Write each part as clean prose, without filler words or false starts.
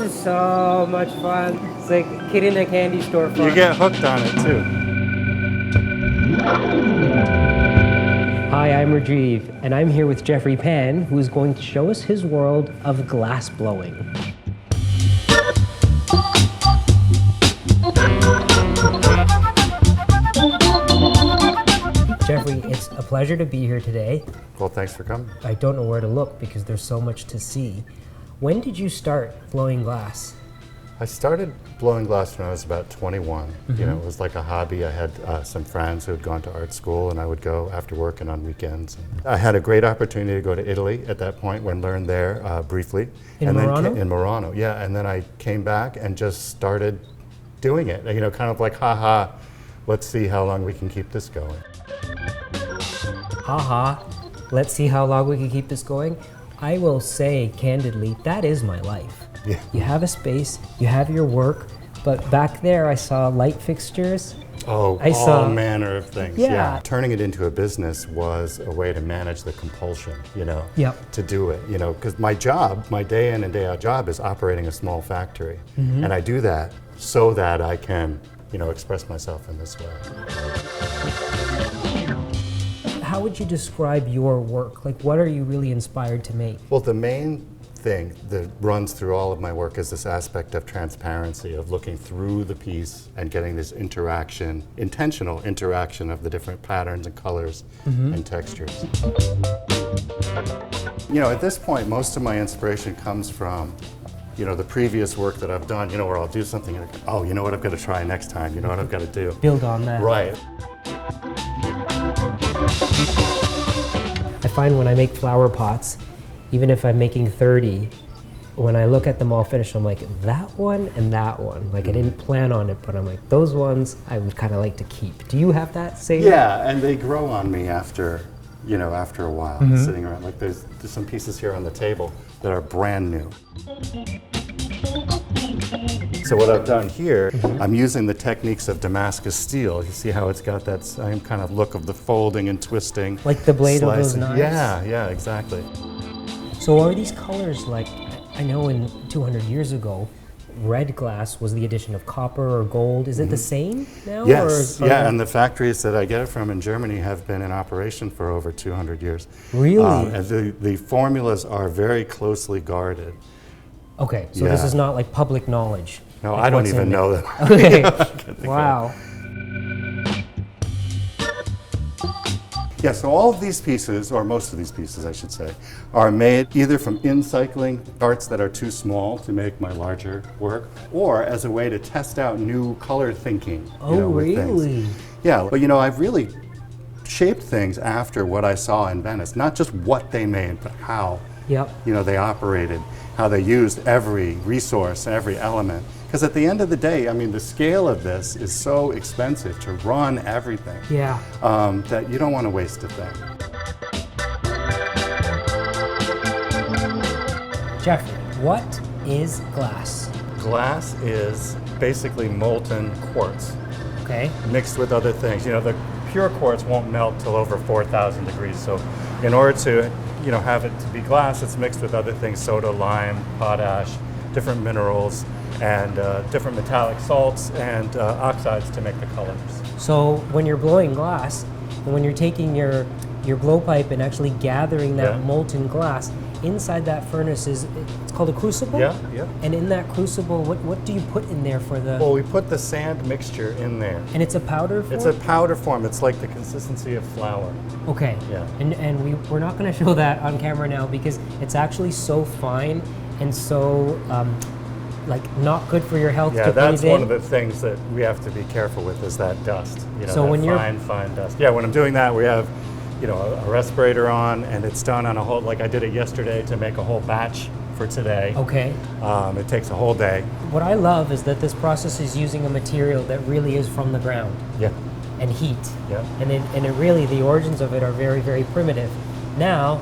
is so much fun. It's like a kid in a candy store fun. You get hooked on it too. Hi, I'm Rajiv, and I'm here with Jeffrey Pan, who is going to show us his world of glass blowing. Jeffrey, it's a pleasure to be here today. Well, thanks for coming. I don't know where to look because there's so much to see. When did you start blowing glass? I started blowing glass when I was about 21. You know, it was like a hobby. I had some friends who had gone to art school, and I would go after work and on weekends. I had a great opportunity to go to Italy at that point, and learned there briefly. In Murano? In Murano, yeah. And then I came back and just started doing it. You know, kind of like, haha, let's see how long we can keep this going. Haha, let's see how long we can keep this going. I will say candidly, that is my life. Yeah. You have a space, you have your work, but back there I saw light fixtures. Oh, I all saw manner of things. Yeah. Turning it into a business was a way to manage the compulsion, you know, Yep. to do it, you know, because my job, my day in and day out job is operating a small factory. And I do that so that I can, you know, express myself in this way. How would you describe your work? Like, what are you really inspired to make? Well, the main thing that runs through all of my work is this aspect of transparency, of looking through the piece and getting this interaction, intentional interaction of the different patterns and colors and textures. You know, at this point, most of my inspiration comes from, you know, the previous work that I've done, you know, where I'll do something and, oh, you know what I've got to try next time, you know what I've got to do. Build on that. Right. I find when I make flower pots, even if I'm making 30, when I look at them all finished, I'm like, that one and that one. Like, I didn't plan on it, but I'm like, those ones I would kind of like to keep. Do you have that same? Yeah, and they grow on me after, you know, after a while, sitting around. Like there's some pieces here on the table that are brand new. So what I've done here, I'm using the techniques of Damascus steel. You see how it's got that same kind of look of the folding and twisting. Like the blade of those slicing. knives? Yeah, exactly. So are these colors like, I know in 200 years ago, red glass was the addition of copper or gold. Is it the same now? Yes, or yeah, and the factories that I get it from in Germany have been in operation for over 200 years. Really? And the formulas are very closely guarded. Okay, so this Yeah. is not like public knowledge. No, like I don't what's even in know it. that. Okay, wow. Yeah, so all of these pieces, or most of these pieces I should say, are made either from in-cycling parts that are too small to make my larger work, or as a way to test out new color thinking. Oh, you know, with really? things. Yeah, but you know, I've really shaped things after what I saw in Venice, not just what they made, but how Yep. you know, they operated, how they used every resource, every element. Because at the end of the day, I mean, the scale of this is so expensive to run everything Yeah. that you don't want to waste a thing. Jeffrey, what is glass? Glass is basically molten quartz Okay. mixed with other things. You know, the pure quartz won't melt till over 4,000 degrees. So in order to, you know, have it to be glass, it's mixed with other things, soda, lime, potash, different minerals, and different metallic salts and oxides to make the colors. So when you're blowing glass, and when you're taking your blowpipe and actually gathering that Yeah. molten glass, inside that furnace it's called a crucible? Yeah. And in that crucible, what do you put in there for the... Well, we put the sand mixture in there. And it's a powder form? It's a powder form. It's like the consistency of flour. Okay. Yeah. And we're not going to show that on camera now because it's actually so fine and so like not good for your health Yeah, to that's breathe one in. of the things that we have to be careful with is that dust. You know, So that when you're- fine dust. Yeah, when I'm doing that, we have, you know, a respirator on, and it's done on a whole. Like I did it yesterday to make a whole batch for today. Okay. It takes a whole day. What I love is that this process is using a material that really is from the ground Yeah. and heat. Yeah. And it really, the origins of it are very, very primitive. Now,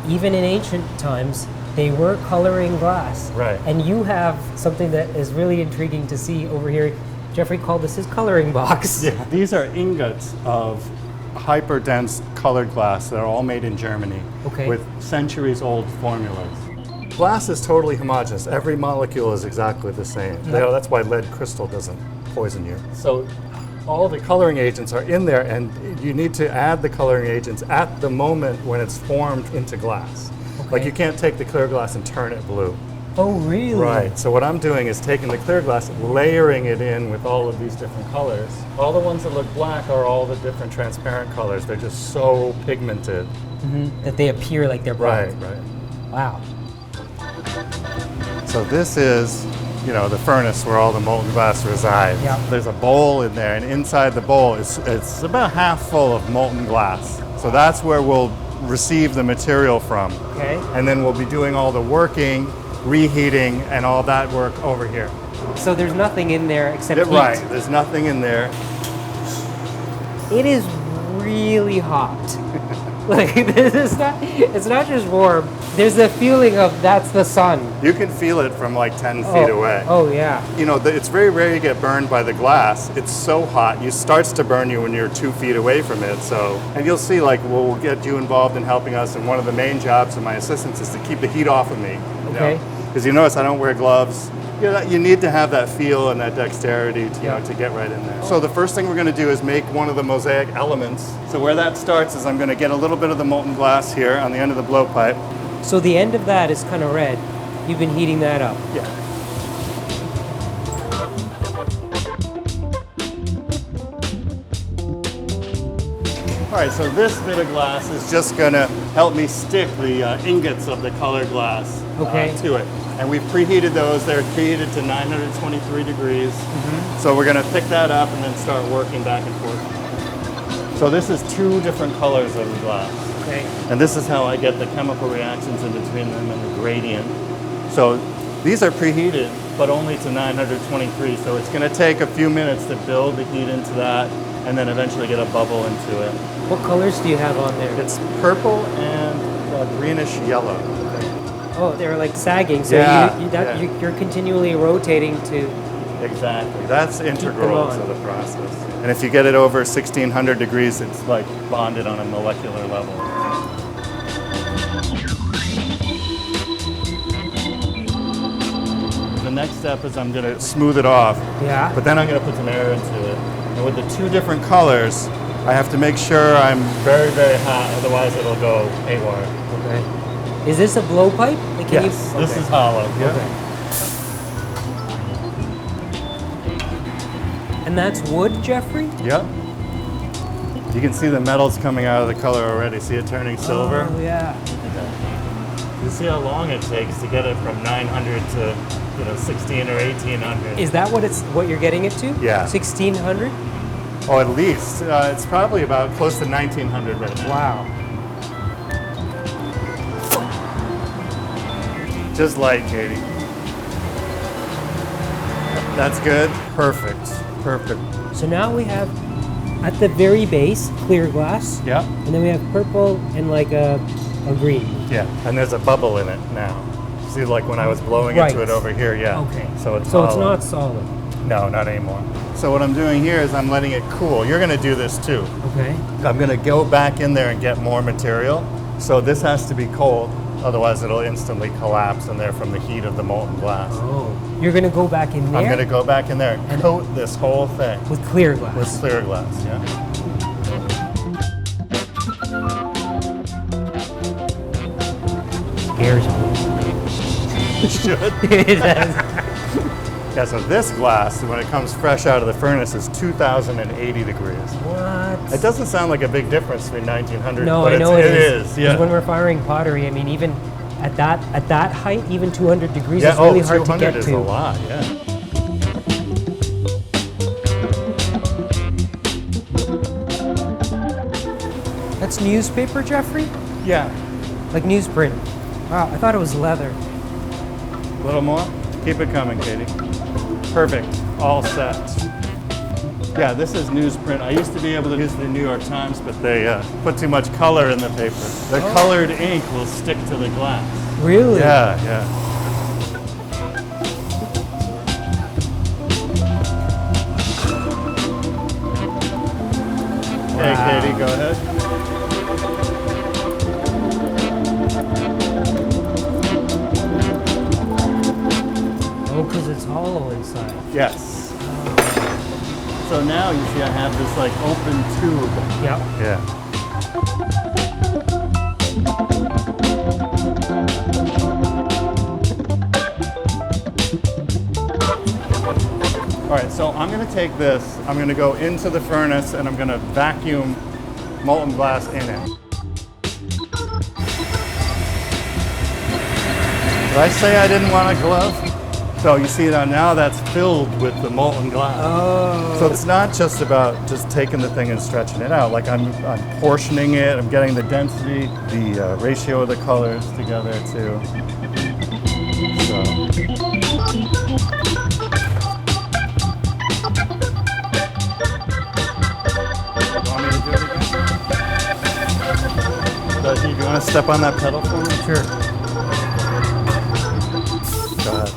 even in ancient times, they were coloring glass. Right. And you have something that is really intriguing to see over here. Jeffrey called this his coloring box. Yeah. These are ingots of hyper dense colored glass that are all made in Germany Okay. with centuries old formulas. glass is totally homogeneous. Every molecule is exactly the same. You know, that's why lead crystal doesn't poison you. So all the coloring agents are in there, and you need to add the coloring agents at the moment when it's formed into glass. Okay. Like you can't take the clear glass and turn it blue. Oh, really? Right. So what I'm doing is taking the clear glass, layering it in with all of these different colors. All the ones that look black are all the different transparent colors. They're just so pigmented. That they appear like they're black. Right. Wow. So this is, you know, the furnace where all the molten glass resides. Yeah. There's a bowl in there, and inside the bowl it's about half full of molten glass. So that's where we'll receive the material from. Okay. And then we'll be doing all the working, reheating, and all that work over here. So there's nothing in there except heat. Right, there's nothing in there. It is really hot. Like, this is not, it's not just warm. There's a feeling of that's the sun. You can feel it from like 10 feet away. Oh, yeah. You know, it's very rare you get burned by the glass. It's so hot, it starts to burn you when you're 2 feet away from it. So, and you'll see, like, we'll get you involved in helping us. And one of the main jobs of my assistants is to keep the heat off of me. Okay. Because you notice I don't wear gloves. You need to have that feel and that dexterity to, you know, to get right in there. So the first thing we're going to do is make one of the mosaic elements. So where that starts is I'm going to get a little bit of the molten glass here on the end of the blowpipe. So the end of that is kind of red. You've been heating that up. Yeah. All right, so this bit of glass is just going to help me stick the ingots of the colored glass to it. And we've preheated those. They're preheated to 923 degrees. So we're going to pick that up and then start working back and forth. So this is 2 different colors of the glass. Okay. And this is how I get the chemical reactions in between them and the gradient. So these are preheated, but only to 923. So it's going to take a few minutes to build the heat into that and then eventually get a bubble into it. What colors do you have on there? It's purple and greenish yellow. Oh, they're like sagging, so you're continually rotating to... Exactly. That's integral to the process. And if you get it over 1600 degrees, it's like bonded on a molecular level. The next step is I'm going to smooth it off. Yeah. But then I'm going to put some air into it. And with the 2 different colors, I have to make sure I'm very, very hot, otherwise it'll go haywire. Okay. Is this a blowpipe? Like, Yes, this is hollow. Yeah. Okay. And that's wood, Jeffrey? Yep. You can see the metals coming out of the color already. See it turning silver? Oh, yeah. You see how long it takes to get it from 900 to 16 or 1800. Is that what you're getting it to? Yeah. 1600? Oh, at least. It's probably about close to 1900 right now. Wow. Just light, Katie. That's good. Perfect. Perfect. So now we have, at the very base, clear glass. Yeah. And then we have purple and like a green. Yeah. And there's a bubble in it now. See, like when I was blowing into it over here, yeah. Okay. So it's not solid. No, not anymore. So what I'm doing here is I'm letting it cool. You're going to do this too. Okay. I'm going to go back in there and get more material. So this has to be cold. Otherwise, it'll instantly collapse in there from the heat of the molten glass. Oh. You're going to go back in there? I'm going to go back in there and coat this whole thing. With clear glass? With clear glass, yeah. Scares me. It should. It does. Yeah, so this glass, when it comes fresh out of the furnace, is 2080 degrees. What? It doesn't sound like a big difference between 1900, no, but I know it is. Yeah. When we're firing pottery, I mean, even at that height, even 200 degrees is really hard to get to. 200 is a lot, yeah. That's newspaper, Jeffrey? Yeah. Like newsprint. Wow, I thought it was leather. A little more? Keep it coming, Katie. Perfect. All set. Yeah, this is newsprint. I used to be able to use the New York Times, but they put too much color in the paper. The colored ink will stick to the glass. Really? Yeah, yeah. Wow. Hey, Katie, go ahead. because it's hollow inside. Yes. So now you see I have this like open tube. Yep. Yeah. All right, so I'm gonna take this, I'm gonna go into the furnace and I'm gonna vacuum molten glass in it. Did I say I didn't want a glove? So you see now that's filled with the molten glass. Oh. So it's not just about just taking the thing and stretching it out. Like I'm portioning it, I'm getting the density, the ratio of the colors together too. So, do you want to step on that pedal for me? Sure. Go ahead.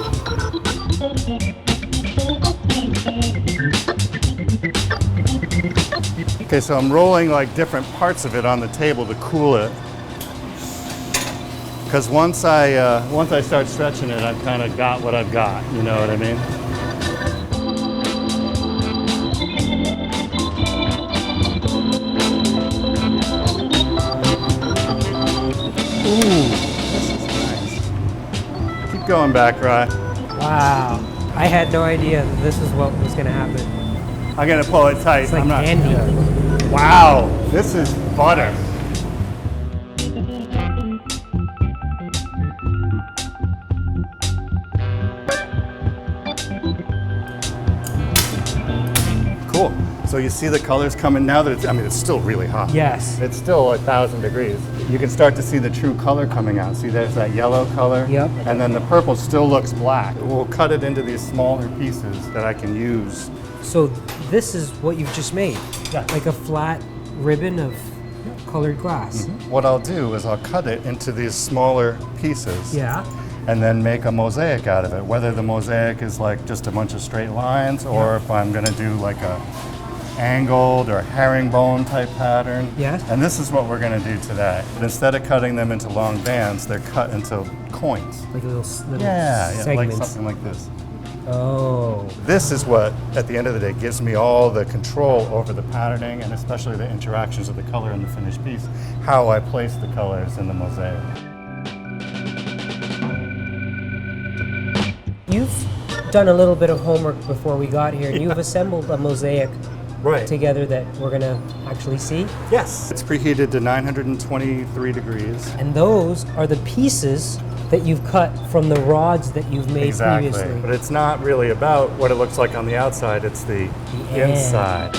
Okay, so I'm rolling like different parts of it on the table to cool it. Because once I start stretching it, I've kind of got what I've got. You know what I mean? Ooh, this is nice. Keep going back, Rye. Wow. I had no idea that this is what was going to happen. I'm gonna pull it tight. It's like I'm not. candy. Yeah. Wow, this is butter. Cool. So you see the colors coming now that it's still really hot. Yes. It's still 1,000 degrees. You can start to see the true color coming out. See, there's that yellow color. Yep. And then the purple still looks black. We'll cut it into these smaller pieces that I can use. So this is what you've just made. Yeah. Like a flat ribbon of colored glass. What I'll do is I'll cut it into these smaller pieces. Yeah. And then make a mosaic out of it. Whether the mosaic is like just a bunch of straight lines or if I'm gonna do like a angled or herringbone type pattern. Yes. And this is what we're gonna do today. But instead of cutting them into long bands, they're cut into coins. Like little Like segments. something like this. Oh. This is what, at the end of the day, gives me all the control over the patterning and especially the interactions of the color in the finished piece, how I place the colors in the mosaic. You've done a little bit of homework before we got here, and you've assembled a mosaic together that we're going to actually see. Yes. It's preheated to 923 degrees. And those are the pieces that you've cut from the rods that you've made previously. But it's not really about what it looks like on the outside, it's the inside.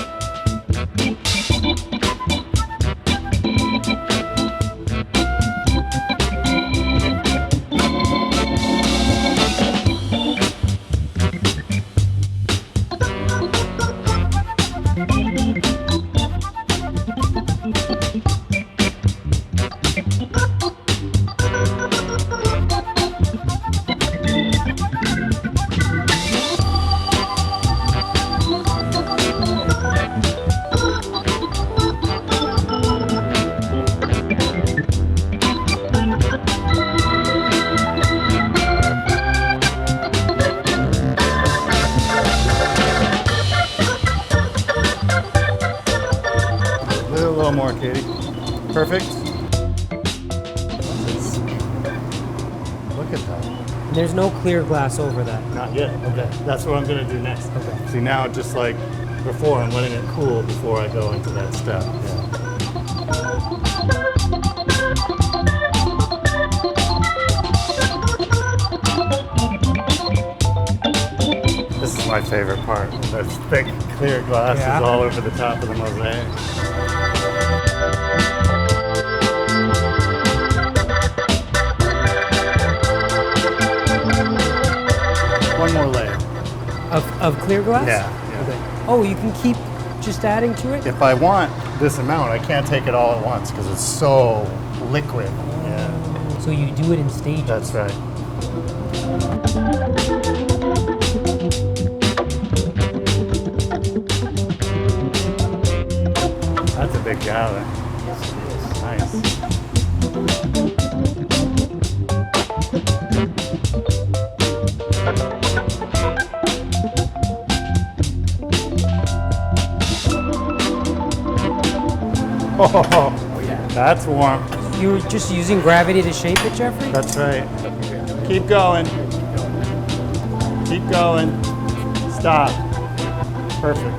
A little more, Katie. Perfect. Look at that. There's no clear glass over that. Not yet. Okay. That's what I'm going to do next. Okay. See, now just like before, I'm letting it cool before I go into that step. This is my favorite part. Those thick, clear glasses all over the top of the mosaic. One more layer. Of clear glass? Yeah. Okay. Oh, you can keep just adding to it? If I want this amount, I can't take it all at once because it's so liquid. Yeah. So you do it in stages. That's right. That's a big gather. Nice. Oh, yeah. That's warm. You were just using gravity to shape it, Jeffrey? That's right. Keep going. Keep going. Stop. Perfect.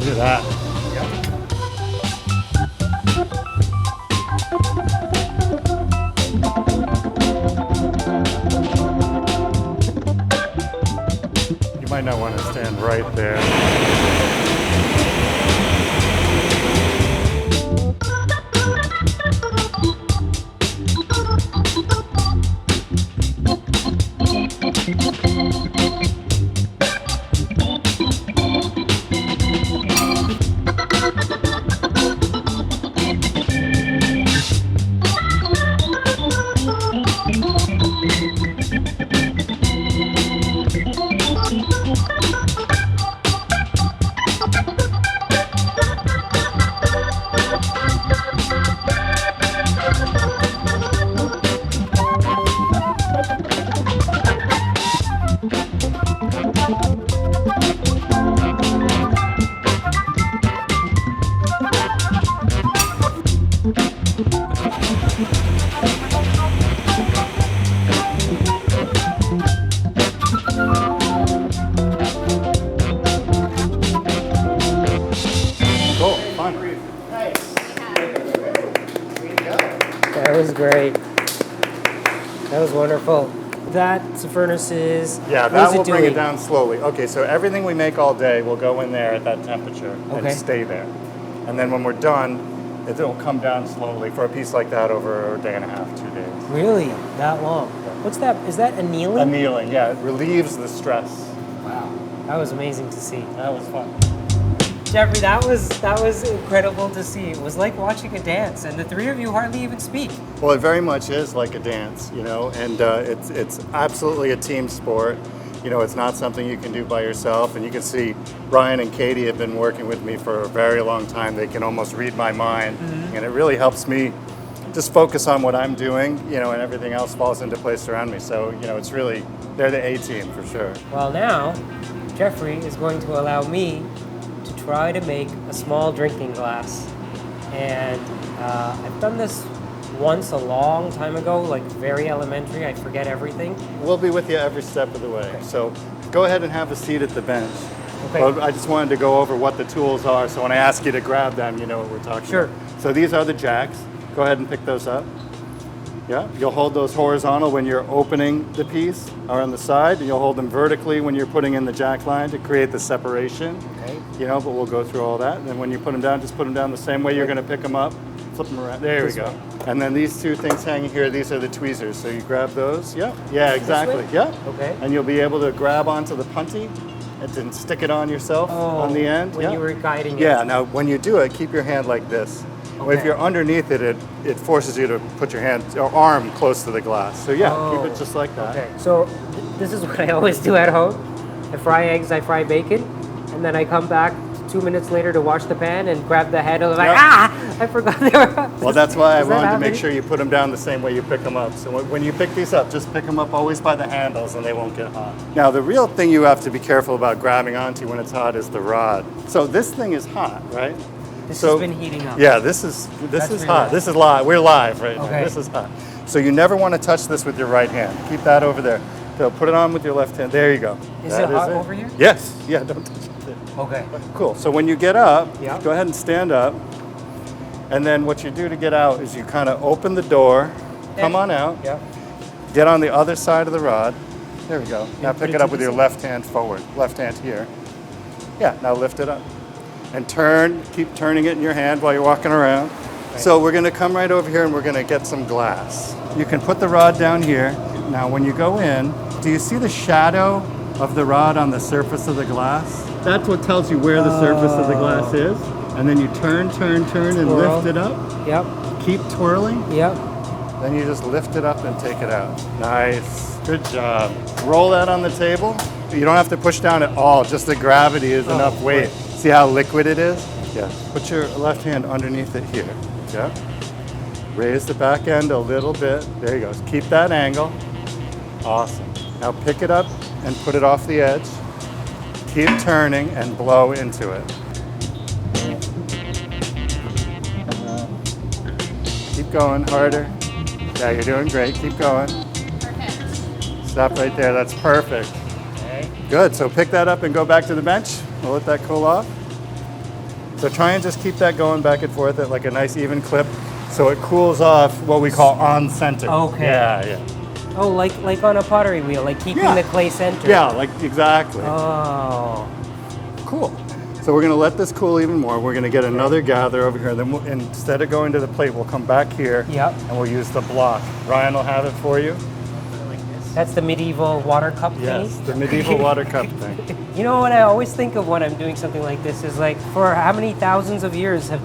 Look at that. You might not want to stand right there. Cool, fun. That was great. That was wonderful. That's the furnaces. Yeah, What that is will bring doing? it down slowly. Okay, so everything we make all day will go in there at that temperature Okay. and stay there. And then when we're done, it'll come down slowly for a piece like that over a day and a half, 2 days. Really? That long? What's that? Is that annealing? Annealing, yeah, it relieves the stress. Wow. That was amazing to see. That was fun. Jeffrey, that was incredible to see. It was like watching a dance, and the three of you hardly even speak. Well, it very much is like a dance, you know, and it's absolutely a team sport. You know, it's not something you can do by yourself. And you can see Ryan and Katie have been working with me for a very long time. They can almost read my mind, and it really helps me just focus on what I'm doing, you know, and everything else falls into place around me. So, you know, it's really, they're the A-team for sure. Well, now, Jeffrey is going to allow me to try to make a small drinking glass. And I've done this once a long time ago, like very elementary. I forget everything. We'll be with you every step of the way. Okay. So go ahead and have a seat at the bench. Okay. Well, I just wanted to go over what the tools are, so when I ask you to grab them, you know what we're talking Sure. about. So these are the jacks. Go ahead and pick those up. Yeah, you'll hold those horizontal when you're opening the piece, or on the side, and you'll hold them vertically when you're putting in the jack line to create the separation. Okay. You know, but we'll go through all that. And then when you put them down, just put them down the same way you're going to pick them up. Flip them around. There we This go. way. And then these two things hanging here, these are the tweezers. So you grab those. Yeah. Yeah, exactly. way? Yeah. Okay. And you'll be able to grab onto the punty and then stick it on yourself on the end. When you were guiding it. Yeah. Now, when you do it, keep your hand like this. If Okay. you're underneath it, it forces you to put your hand or arm close to the glass. So yeah, Oh. keep it just like that. Okay, so this is what I always do at home. I fry eggs, I fry bacon, and then I come back 2 minutes later to wash the pan and grab the head. I was like, Yep. I forgot they were. Well, that's why I Does that wanted to happen? make sure you put them down the same way you pick them up. So when you pick these up, just pick them up always by the handles and they won't get hot. Now, the real thing you have to be careful about grabbing onto when it's hot is the rod. So this thing is hot, right? This So- has been heating up. Yeah, this is That's hot. really This is live. We're live right now. Okay. This is hot. So you never want to touch this with your right hand. Keep that over there. So put it on with your left hand. There you go. Is That it hot over here? Yes. Yeah, don't touch it. Okay. Cool. So when you get up, Yeah. go ahead and stand up. And then what you do to get out is you kind of open the door, come on out, Yeah. get on the other side of the rod. There we go. Now put pick it it to up with the your side. left hand forward. Left hand here. Yeah, now lift it up. And turn, keep turning it in your hand while you're walking around. So we're gonna come right over here and we're gonna get some glass. You can put the rod down here. Now when you go in, do you see the shadow of the rod on the surface of the glass? That's what tells you where the surface of the glass is. And then you turn, and Twirl. lift it up. Yep. Keep twirling. Yep. Then you just lift it up and take it out. Nice. Good job. Roll that on the table. You don't have to push down at all. Just the gravity is enough weight. See how liquid it is? Yeah. Put your left hand underneath it here. Yeah. Raise the back end a little bit. There you go. Keep that angle. Awesome. Now pick it up and put it off the edge. Keep turning and blow into it. keep going, harder. Yeah, you're doing great, keep going. Stop right there, that's perfect. Okay. Good, so pick that up and go back to the bench. We'll let that cool off. So try and just keep that going back and forth at like a nice even clip so it cools off what we call on center. Okay. Yeah. Oh, like on a pottery wheel, like keeping the clay center. Yeah, like exactly. Oh. Cool. So we're gonna let this cool even more. We're gonna get another gather over here. Then instead of going to the plate, we'll come back here. Yep. And we'll use the block. Ryan will have it for you. That's the medieval water cup thingy? Yes, the medieval water cup thing. You know what I always think of when I'm doing something like this is like, for how many thousands of years have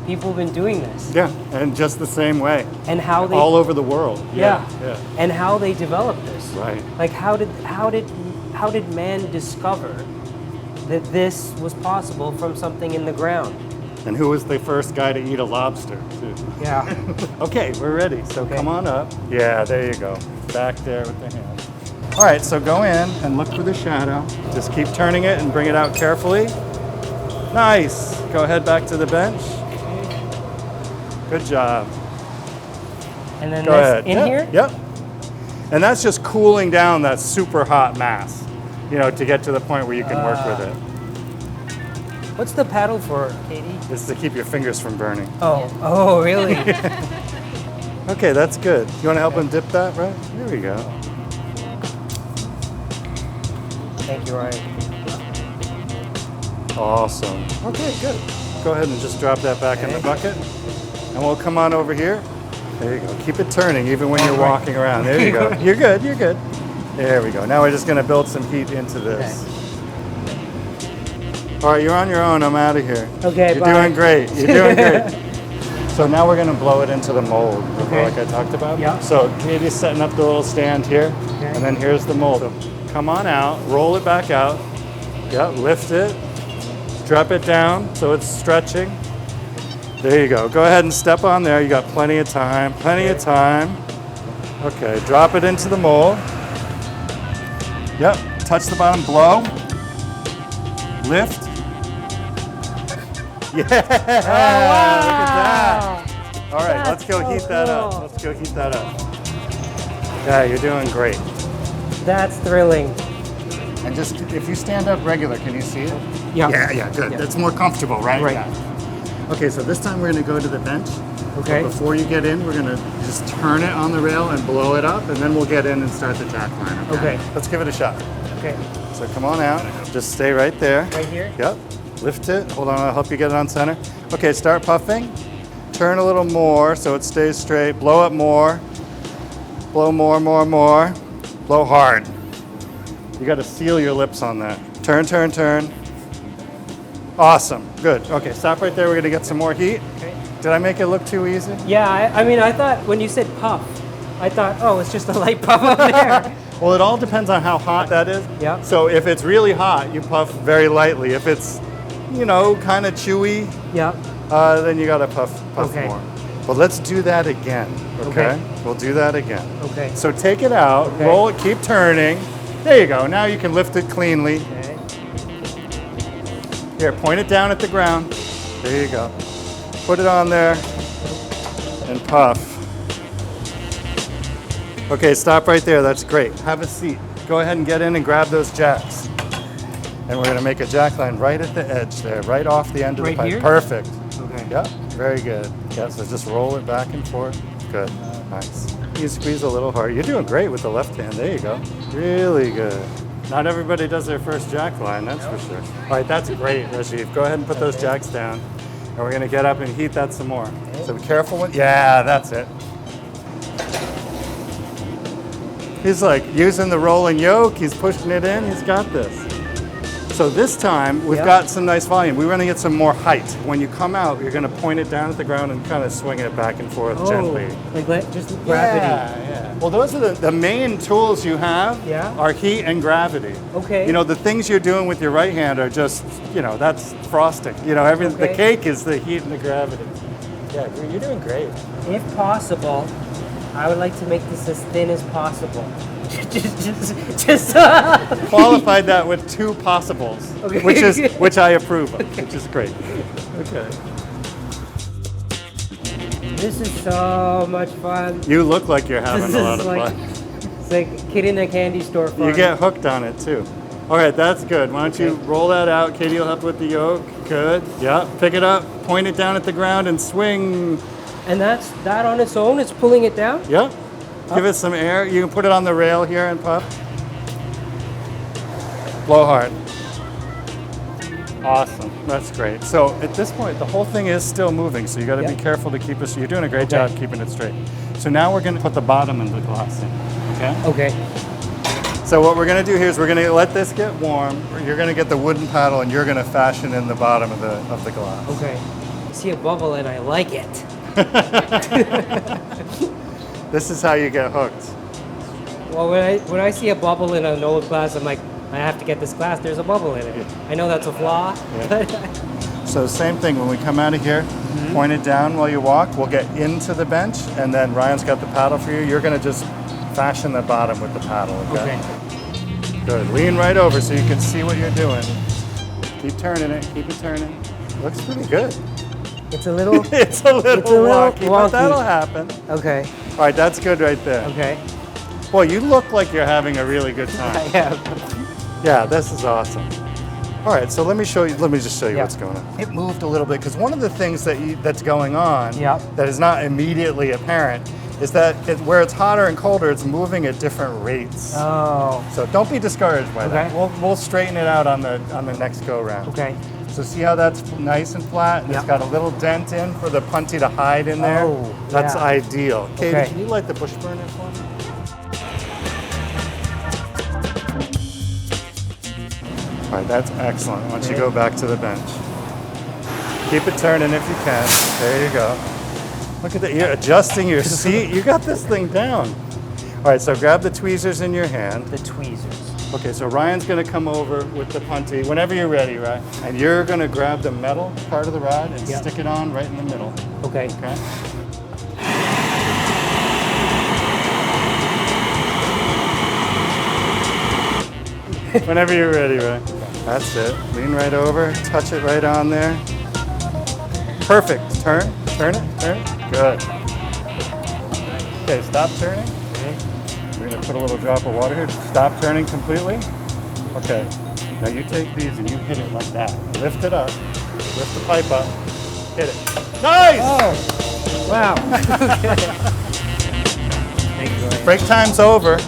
people been doing this? Yeah, and just the same way. And how they all over the world. Yeah. And how they developed this. Right. Like how did man discover that this was possible from something in the ground? And who was the first guy to eat a lobster, too? Yeah. Okay, we're ready. So come on up. Yeah, there you go. Back there with the hand. All right, so go in and look for the shadow. Just keep turning it and bring it out carefully. Nice. Go ahead back to the bench. Good job. And then Go this ahead. in here? Yep. And that's just cooling down that super hot mass, you know, to get to the point where you can work with it. What's the paddle for, Katie? This is to keep your fingers from burning. Oh, really? Okay, that's good. You want to help him dip that, right? There we go. Thank you, Ryan. Awesome. Okay, good. Go ahead and just drop that back in the bucket. And we'll come on over here. There you go. Keep it turning even when you're walking around. There you go. You're good, you're good. There we go. Now we're just going to build some heat into this. All right, you're on your own. I'm out of here. Okay, You're doing great. You're doing great. So now we're going to blow it into the mold, like I talked about. Yeah. So Katie's setting up the little stand here, and then here's the mold. So come on out, roll it back out. Yeah, lift it, drop it down so it's stretching. There you go. Go ahead and step on there. You got plenty of time, plenty of time. Okay, drop it into the mold. Yep, touch the bottom, blow, lift. Yeah! wow. Look at that. All right, let's go heat that up. cool. Let's go heat that up. Yeah, you're doing great. That's thrilling. And just, if you stand up regular, can you see it? Yeah. Yeah, good. Yeah. That's more comfortable, right? Right. Yeah. Okay, so this time we're gonna go to the bench. Okay. But before you get in, we're gonna just turn it on the rail and blow it up, and then we'll get in and start the jack line. Okay. Let's give it a shot. Okay. So come on out. Just stay right there. Right here? Yep. Lift it. Hold on, I'll help you get it on center. Okay, start puffing. Turn a little more so it stays straight. Blow up more. Blow more. Blow hard. You got to seal your lips on that. Turn. Awesome. Good. Okay, stop right there. We're going to get some more heat. Okay. Did I make it look too easy? Yeah, I mean, I thought when you said puff, I thought, oh, it's just a light puff up there. Well, it all depends on how hot that is. Yeah. So if it's really hot, you puff very lightly. If it's, you know, kind of chewy, Yeah. then you got to puff Okay. more. But let's do that again, okay? We'll do that again. Okay. So take it out, Okay. roll it, keep turning. There you go. Now you can lift it cleanly. Okay. Here, point it down at the ground. There you go. Put it on there and puff. Okay, stop right there. That's great. Have a seat. Go ahead and get in and grab those jacks. And we're going to make a jack line right at the edge there, right off the end of the Right pipe. here? Perfect. Okay. Yep, very good. Yeah, so just roll it back and forth. Good, nice. You squeeze a little hard. You're doing great with the left hand. There you go. Really good. Not everybody does their first jack line, that's for sure. All right, that's great, Rajiv. Go ahead and put those jacks down. And we're going to get up and heat that some more. So be careful with, yeah, that's it. He's like using the rolling yoke. He's pushing it in. He's got this. So this time, we've got some nice volume. We want to get some more height. When you come out, you're going to point it down at the ground and kind of swing it back and forth gently. Like just gravity. Yeah. Well, those are the main tools you have are heat and gravity. Okay. You know, the things you're doing with your right hand are just, you know, that's frosting. You know, the cake is the heat and the gravity. Yeah, you're doing great. If possible, I would like to make this as thin as possible. just Qualified that with two possibles, which I approve of, which is great. Okay. This is so much fun. You look like you're having This a lot is of like, fun. it's like kid in a candy store fun. You get hooked on it too. All right, that's good. Why don't you roll that out? Katie will help with the yoke. Good. Yeah, pick it up, point it down at the ground and swing. And that on its own, it's pulling it down? Yeah. Give it some air. You can put it on the rail here and puff. Blow hard. Awesome. That's great. So at this point, the whole thing is still moving, so you got to be careful to keep it. You're doing a great job keeping it straight. So now we're going to put the bottom in the glass in. Okay? Okay. So what we're going to do here is we're going to let this get warm. You're going to get the wooden paddle and you're going to fashion in the bottom of the glass. Okay. I see a bubble and I like it. This is how you get hooked. Well, when I see a bubble in an old glass, I'm like, I have to get this glass. There's a bubble in it. Yeah. I know that's a flaw. Yeah. So same thing, when we come out of here, point it down while you walk. We'll get into the bench, and then Ryan's got the paddle for you. You're going to just fashion the bottom with the paddle, okay? Good. Lean right over so you can see what you're doing. Keep turning it. Keep it turning. Looks pretty good. It's a little... It's a little wonky, but that'll happen. Okay. All right, that's good right there. Okay. Well, you look like you're having a really good time. I am. Yeah, this is awesome. All right, so let me just show you what's going on. It moved a little bit because one of the things that's going on that is not immediately apparent is that where it's hotter and colder, it's moving at different rates. Oh. So don't be discouraged by that. We'll straighten it out on the next go round. Okay. So see how that's nice and flat? And it's got a little dent in for the punty to hide in there. Oh, that's ideal. Katie, Okay. can you light the bush burner for me? All right, that's excellent. Why don't you go back to the bench? Keep it turning if you can. There you go. Look at that, you're adjusting your seat. You got this thing down. All right, so grab the tweezers in your hand. The tweezers. Okay, so Ryan's gonna come over with the punty whenever you're ready, right? And you're gonna grab the metal part of the rod and stick it on right in the middle. Okay. Okay? Whenever you're ready, right? That's it. Lean right over, touch it right on there. Perfect. Turn it. Good. Okay, stop turning. We're gonna put a little drop of water here. Stop turning completely. Okay. Now you take these and you hit it like that. Lift it up. Lift the pipe up. Hit it. Nice! Oh, wow. Thank you. Break time's over.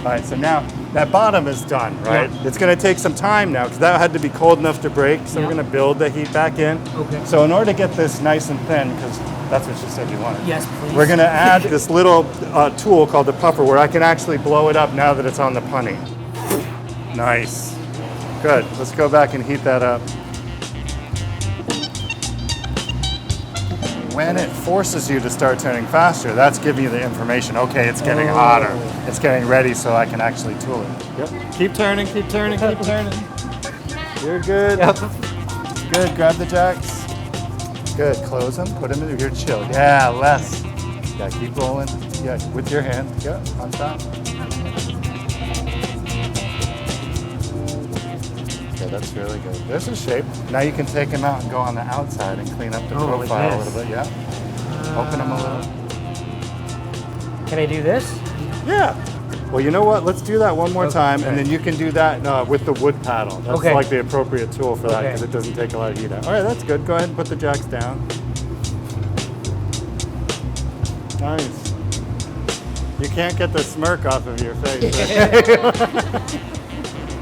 All right, so now that bottom is done, right? Yeah. It's going to take some time now because that had to be cold enough to break. So we're going to build the heat back in. Okay. So in order to get this nice and thin, because that's what you said you wanted. Yes, please. We're going to add this little tool called the puffer where I can actually blow it up now that it's on the punny. Nice. Good. Let's go back and heat that up. When it forces you to start turning faster, that's giving you the information. Okay, it's getting hotter. It's getting ready so I can actually tool it. Yep. Keep turning, keep turning, keep turning. You're good. Yep. Good. Grab the jacks. Good. Close them. Put them in. You're chill. Yeah, less. Yeah, keep rolling. Yeah, with your hand. Yeah, on top. Yeah, that's really good. There's a shape. Now you can take them out and go on the outside and clean up the profile a little bit. Yeah. Open them a little. Can I do this? Yeah. Well, you know what? Let's do that one more time, and then you can do that with the wood paddle. That's like the appropriate tool for that because it doesn't take a lot of heat out. All right, that's good. Go ahead and put the jacks down. Nice. You can't get the smirk off of your face. Right?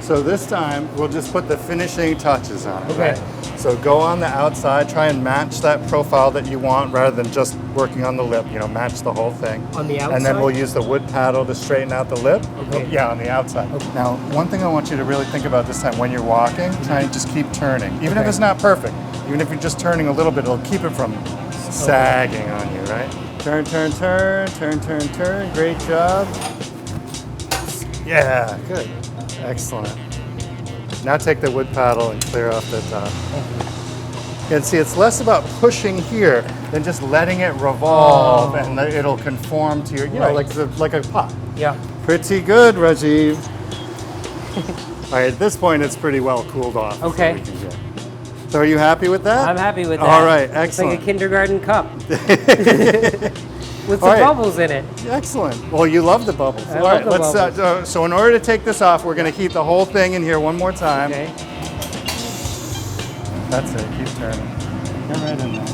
So this time, we'll just put the finishing touches on it. Right? So go on the outside, try and match that profile that you want rather than just working on the lip, match the whole thing. On the outside? And then we'll use the wood paddle to straighten out the lip. Okay. Yeah, on the outside. Okay. Now, one thing I want you to really think about this time, when you're walking, try and just keep turning. Even if it's not perfect, even if you're just turning a little bit, it'll keep it from sagging on you, right? Turn, turn, turn, turn, turn, turn. Great job. Yeah, good. Excellent. Now take the wood paddle and clear off the top. And see, it's less about pushing here than just letting it revolve and it'll conform to your, like a pot. Yeah. Pretty good, Rajiv. All right, at this point, it's pretty well cooled off. Okay. So are you happy with that? I'm happy with that. All right, It's excellent. like a kindergarten cup with some All right. bubbles in it. Excellent. Well, you love the bubbles. I All love right, the let's. bubbles. So in order to take this off, we're going to heat the whole thing in here one more time. Okay. That's it. Keep turning. Get right in there.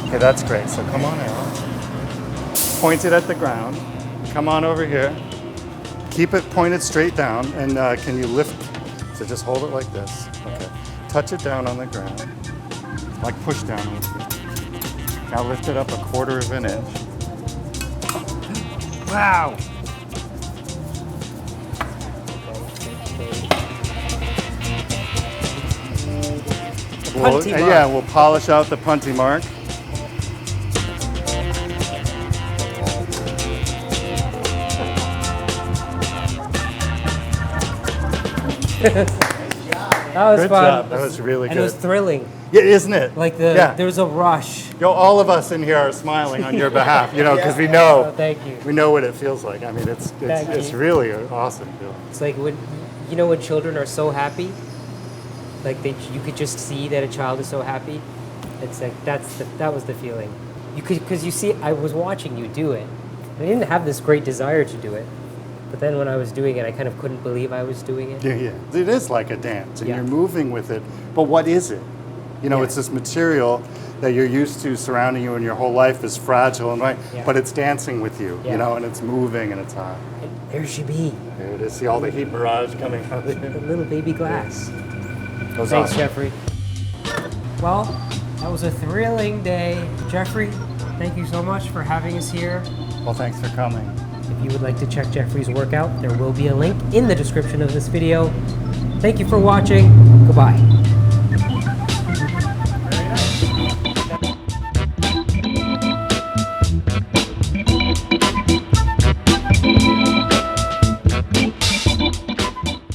Okay, that's great. So come on out. Point it at the ground. Come on over here. Keep it pointed straight down, and can you lift? So just hold it like this. Okay. Touch it down on the ground, like push down. Now lift it up 1/4 inch. Wow! Punty mark. Yeah, we'll polish out the punty mark. That was Good fun. job. That was really And good. it was thrilling. Yeah, isn't it? Like Yeah. there was a rush. All of us in here are smiling on your behalf, because we Oh, know thank you. we know what it feels like. I mean, it's Thank you. really an awesome feeling. It's like when when children are so happy, like you could just see that a child is so happy. It's like that was the feeling. You could, because you see, I was watching you do it. I didn't have this great desire to do it, but then when I was doing it, I kind of couldn't believe I was doing it. Yeah. It is like a dance, and Yeah. you're moving with it. But what is it? Yeah. It's this material that you're used to surrounding you, and your whole life is fragile, and Yeah. but it's dancing with you, Yeah. and it's moving, and it's hot. And there she be, There it is. See all the heat barrage coming out of the it. little baby glass. That was Thanks, awesome. Jeffrey. Well, that was a thrilling day. Jeffrey, thank you so much for having us here. Well, thanks for coming. If you would like to check Jeffrey's workout, there will be a link in the description of this video. Thank you for watching. Goodbye.